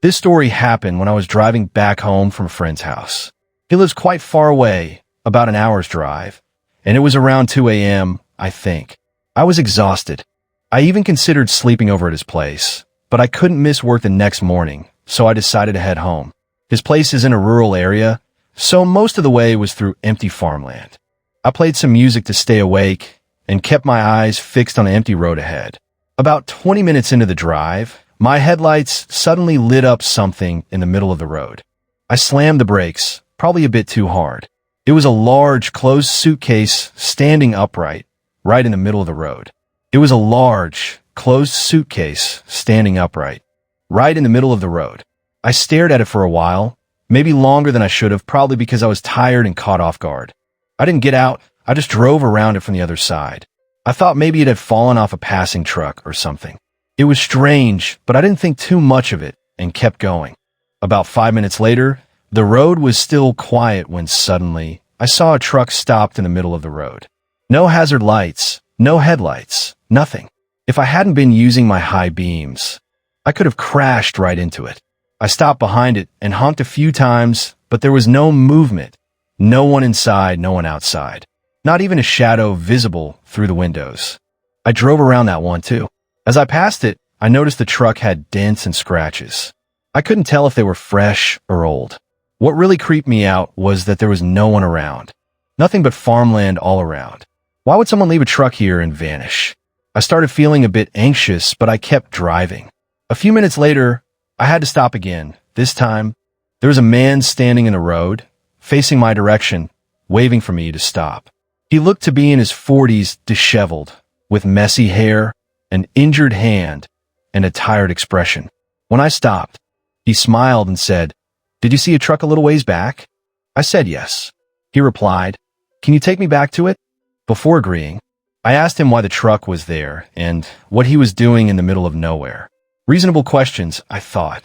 This story happened when I was driving back home from a friend's house. He lives quite far away, about an hour's drive, and it was around 2 a.m., I think. I was exhausted. I even considered sleeping over at his place, but I couldn't miss work the next morning, so I decided to head home. His place is in a rural area, so most of the way was through empty farmland. I played some music to stay awake and kept my eyes fixed on the empty road ahead. About 20 minutes into the drive, my headlights suddenly lit up something in the middle of the road. I slammed the brakes, probably a bit too hard. It was a large, closed suitcase standing upright, right in the middle of the road. It was a large, closed suitcase standing upright, right in the middle of the road. I stared at it for a while, maybe longer than I should have, probably because I was tired and caught off guard. I didn't get out, I just drove around it from the other side. I thought maybe it had fallen off a passing truck or something. It was strange, but I didn't think too much of it and kept going. About 5 minutes later, the road was still quiet when suddenly I saw a truck stopped in the middle of the road. No hazard lights, no headlights, nothing. If I hadn't been using my high beams, I could have crashed right into it. I stopped behind it and honked a few times, but there was no movement. No one inside, no one outside. Not even a shadow visible through the windows. I drove around that one too. As I passed it, I noticed the truck had dents and scratches. I couldn't tell if they were fresh or old. What really creeped me out was that there was no one around. Nothing but farmland all around. Why would someone leave a truck here and vanish? I started feeling a bit anxious, but I kept driving. A few minutes later, I had to stop again. This time, there was a man standing in the road, facing my direction, waving for me to stop. He looked to be in his 40s, disheveled, with messy hair, an injured hand, and a tired expression. When I stopped, he smiled and said, "Did you see a truck a little ways back?" I said yes. He replied, "Can you take me back to it?" Before agreeing, I asked him why the truck was there and what he was doing in the middle of nowhere. Reasonable questions, I thought.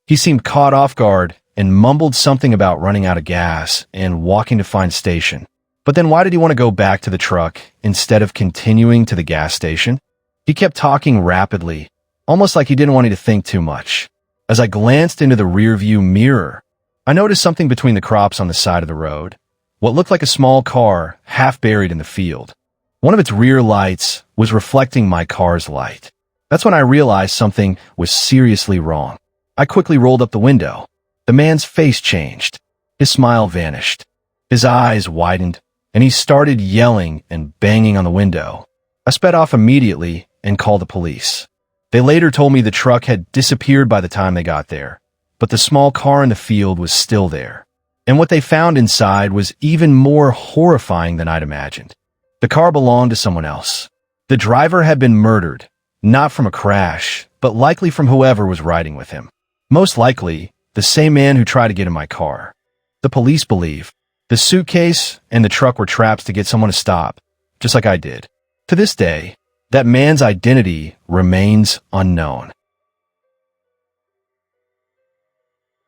He seemed caught off guard and mumbled something about running out of gas and walking to find station. But then why did he want to go back to the truck instead of continuing to the gas station? He kept talking rapidly, almost like he didn't want me to think too much. As I glanced into the rearview mirror, I noticed something between the crops on the side of the road, what looked like a small car half buried in the field. One of its rear lights was reflecting my car's light. That's when I realized something was seriously wrong. I quickly rolled up the window. The man's face changed. His smile vanished. His eyes widened, and he started yelling and banging on the window. I sped off immediately and called the police. They later told me the truck had disappeared by the time they got there, but the small car in the field was still there. And what they found inside was even more horrifying than I'd imagined. The car belonged to someone else. The driver had been murdered, not from a crash, but likely from whoever was riding with him. Most likely, the same man who tried to get in my car. The police believe the suitcase and the truck were traps to get someone to stop, just like I did. To this day, that man's identity remains unknown.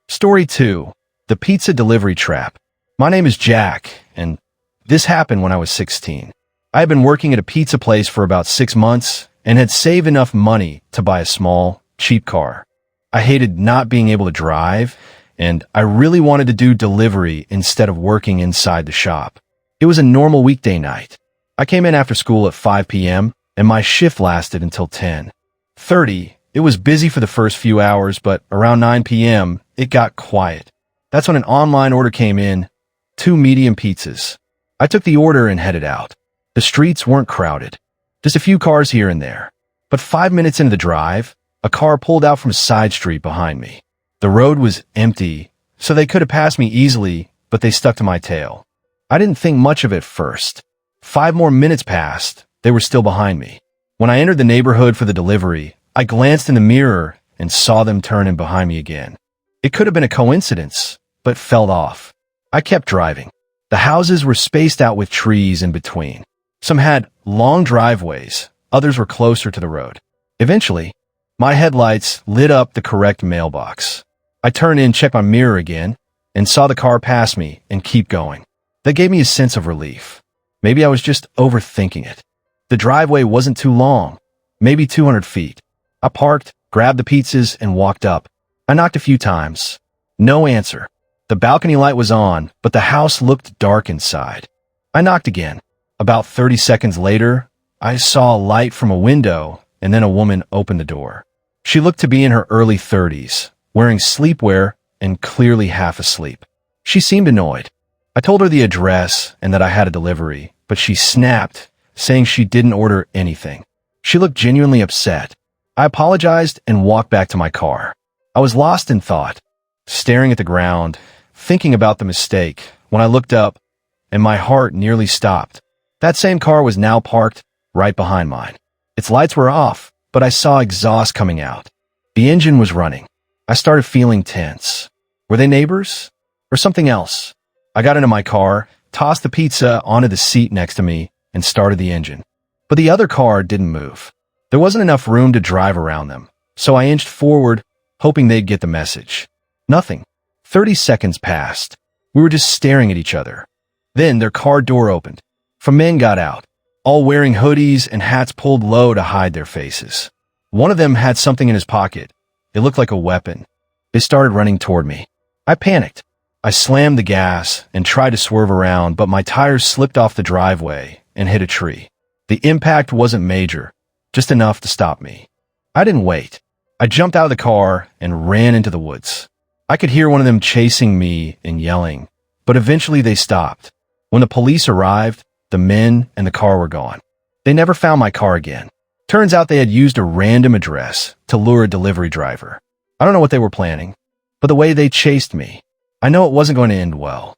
Story 2. The Pizza Delivery Trap. My name is Jack, and this happened when I was 16. I had been working at a pizza place for about 6 months and had saved enough money to buy a small, cheap car. I hated not being able to drive, and I really wanted to do delivery instead of working inside the shop. It was a normal weekday night. I came in after school at 5 p.m., and my shift lasted until 10:30. It was busy for the first few hours, but around 9 p.m., it got quiet. That's when an online order came in, 2 medium pizzas. I took the order and headed out. The streets weren't crowded, just a few cars here and there. But 5 minutes into the drive, a car pulled out from a side street behind me. The road was empty, so they could have passed me easily, but they stuck to my tail. I didn't think much of it first. 5 more minutes passed. They were still behind me. When I entered the neighborhood for the delivery, I glanced in the mirror and saw them turn in behind me again. It could have been a coincidence, but fell off. I kept driving. The houses were spaced out with trees in between. Some had long driveways, others were closer to the road. Eventually, my headlights lit up the correct mailbox. I turned in, checked my mirror again, and saw the car pass me and keep going. That gave me a sense of relief. Maybe I was just overthinking it. The driveway wasn't too long, maybe 200 feet. I parked, grabbed the pizzas, and walked up. I knocked a few times. No answer. The balcony light was on, but the house looked dark inside. I knocked again. About 30 seconds later, I saw a light from a window, and then a woman opened the door. She looked to be in her early 30s, wearing sleepwear and clearly half asleep. She seemed annoyed. I told her the address and that I had a delivery, but she snapped, saying she didn't order anything. She looked genuinely upset. I apologized and walked back to my car. I was lost in thought, staring at the ground, thinking about the mistake, when I looked up, and my heart nearly stopped. That same car was now parked right behind mine. Its lights were off, but I saw exhaust coming out. The engine was running. I started feeling tense. Were they neighbors? Or something else? I got into my car, tossed the pizza onto the seat next to me, and started the engine. But the other car didn't move. There wasn't enough room to drive around them, so I inched forward, hoping they'd get the message. Nothing. 30 seconds passed. We were just staring at each other. Then their car door opened. Some men got out, all wearing hoodies and hats pulled low to hide their faces. One of them had something in his pocket. It looked like a weapon. They started running toward me. I panicked. I slammed the gas and tried to swerve around, but my tires slipped off the driveway and hit a tree. The impact wasn't major, just enough to stop me. I didn't wait. I jumped out of the car and ran into the woods. I could hear one of them chasing me and yelling, but eventually they stopped. When the police arrived, the men and the car were gone. They never found my car again. Turns out they had used a random address to lure a delivery driver. I don't know what they were planning, but the way they chased me, I know it wasn't going to end well.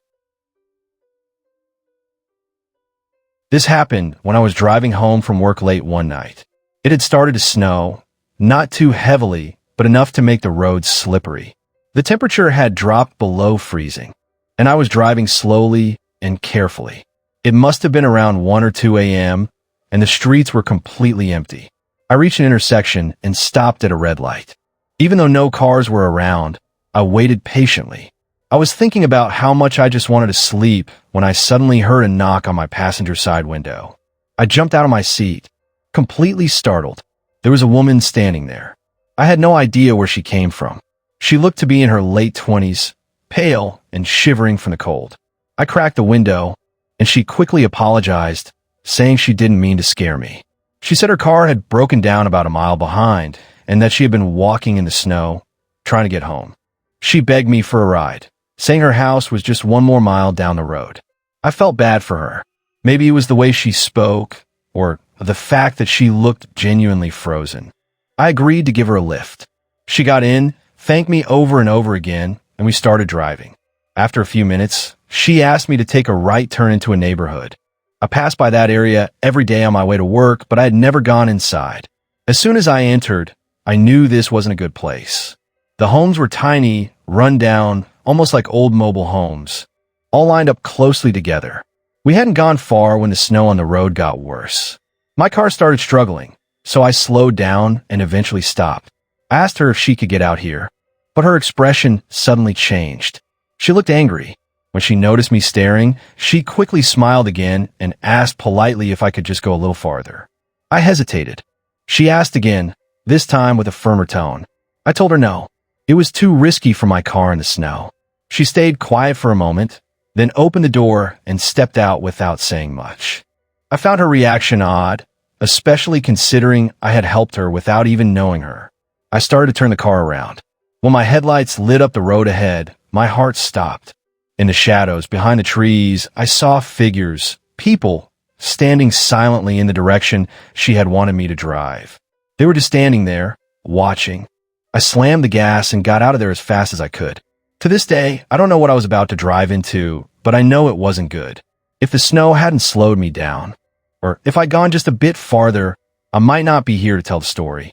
This happened when I was driving home from work late one night. It had started to snow, not too heavily, but enough to make the roads slippery. The temperature had dropped below freezing, and I was driving slowly and carefully. It must have been around 1 or 2 a.m., and the streets were completely empty. I reached an intersection and stopped at a red light. Even though no cars were around, I waited patiently. I was thinking about how much I just wanted to sleep when I suddenly heard a knock on my passenger side window. I jumped out of my seat, completely startled. There was a woman standing there. I had no idea where she came from. She looked to be in her late 20s, pale and shivering from the cold. I cracked the window, and she quickly apologized, saying she didn't mean to scare me. She said her car had broken down about a mile behind, and that she had been walking in the snow, trying to get home. She begged me for a ride, saying her house was just 1 more mile down the road. I felt bad for her. Maybe it was the way she spoke, or the fact that she looked genuinely frozen. I agreed to give her a lift. She got in, thanked me over and over again, and we started driving. After a few minutes, she asked me to take a right turn into a neighborhood. I passed by that area every day on my way to work, but I had never gone inside. As soon as I entered, I knew this wasn't a good place. The homes were tiny, run down, almost like old mobile homes, all lined up closely together. We hadn't gone far when the snow on the road got worse. My car started struggling, so I slowed down and eventually stopped. I asked her if she could get out here, but her expression suddenly changed. She looked angry. When she noticed me staring, she quickly smiled again and asked politely if I could just go a little farther. I hesitated. She asked again, this time with a firmer tone. I told her no. It was too risky for my car in the snow. She stayed quiet for a moment, then opened the door and stepped out without saying much. I found her reaction odd, especially considering I had helped her without even knowing her. I started to turn the car around. When my headlights lit up the road ahead, my heart stopped. In the shadows behind the trees, I saw figures, people, standing silently in the direction she had wanted me to drive. They were just standing there, watching. I slammed the gas and got out of there as fast as I could. To this day, I don't know what I was about to drive into, but I know it wasn't good. If the snow hadn't slowed me down, or if I'd gone just a bit farther, I might not be here to tell the story.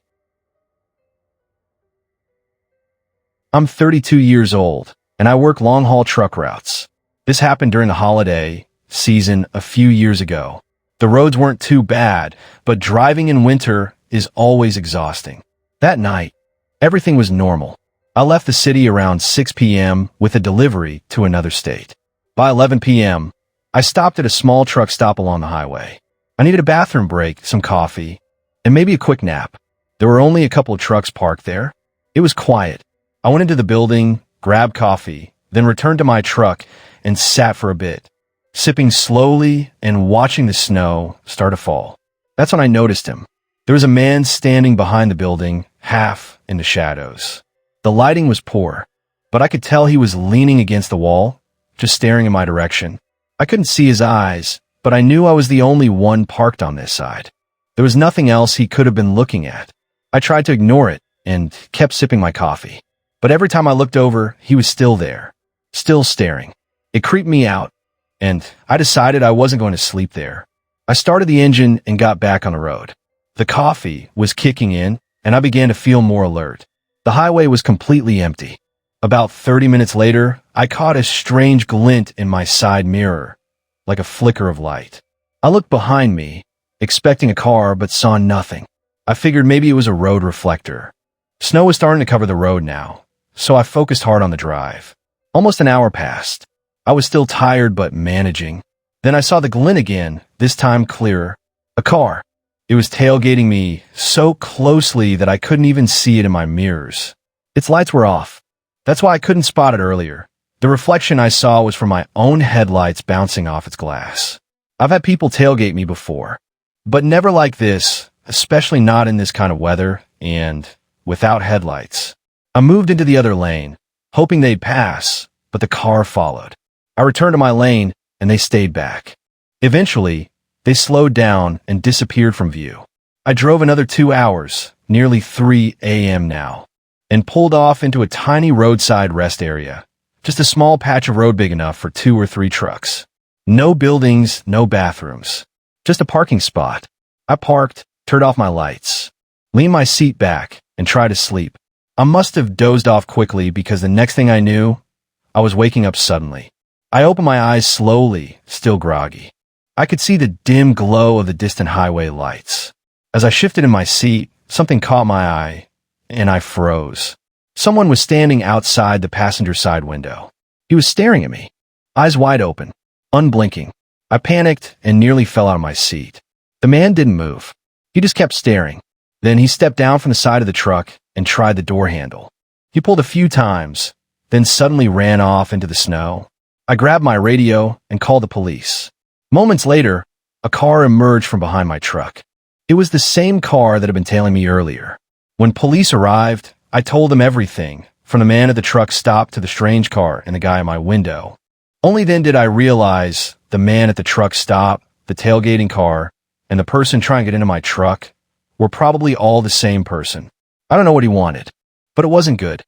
I'm 32 years old, and I work long-haul truck routes. This happened during the holiday season a few years ago. The roads weren't too bad, but driving in winter is always exhausting. That night, everything was normal. I left the city around 6 p.m. with a delivery to another state. By 11 p.m., I stopped at a small truck stop along the highway. I needed a bathroom break, some coffee, and maybe a quick nap. There were only a couple of trucks parked there. It was quiet. I went into the building, grabbed coffee, then returned to my truck and sat for a bit, sipping slowly and watching the snow start to fall. That's when I noticed him. There was a man standing behind the building, half in the shadows. The lighting was poor, but I could tell he was leaning against the wall, just staring in my direction. I couldn't see his eyes, but I knew I was the only one parked on this side. There was nothing else he could have been looking at. I tried to ignore it and kept sipping my coffee. But every time I looked over, he was still there, still staring. It creeped me out, and I decided I wasn't going to sleep there. I started the engine and got back on the road. The coffee was kicking in, and I began to feel more alert. The highway was completely empty. About 30 minutes later, I caught a strange glint in my side mirror, like a flicker of light. I looked behind me, expecting a car, but saw nothing. I figured maybe it was a road reflector. Snow was starting to cover the road now, so I focused hard on the drive. Almost an hour passed. I was still tired but managing. Then I saw the glint again, this time clearer. A car. It was tailgating me so closely that I couldn't even see it in my mirrors. Its lights were off. That's why I couldn't spot it earlier. The reflection I saw was from my own headlights bouncing off its glass. I've had people tailgate me before, but never like this, especially not in this kind of weather and without headlights. I moved into the other lane, hoping they'd pass, but the car followed. I returned to my lane, and they stayed back. Eventually, they slowed down and disappeared from view. I drove another 2 hours, nearly 3 a.m. now, and pulled off into a tiny roadside rest area, just a small patch of road big enough for 2 or 3 trucks. No buildings, no bathrooms, just a parking spot. I parked, turned off my lights, leaned my seat back, and tried to sleep. I must have dozed off quickly because the next thing I knew, I was waking up suddenly. I opened my eyes slowly, still groggy. I could see the dim glow of the distant highway lights. As I shifted in my seat, something caught my eye, and I froze. Someone was standing outside the passenger side window. He was staring at me, eyes wide open, unblinking. I panicked and nearly fell out of my seat. The man didn't move. He just kept staring. Then he stepped down from the side of the truck and tried the door handle. He pulled a few times, then suddenly ran off into the snow. I grabbed my radio and called the police. Moments later, a car emerged from behind my truck. It was the same car that had been tailing me earlier. When police arrived, I told them everything, from the man at the truck stop to the strange car and the guy at my window. Only then did I realize the man at the truck stop, the tailgating car, and the person trying to get into my truck were probably all the same person. I don't know what he wanted, but it wasn't good.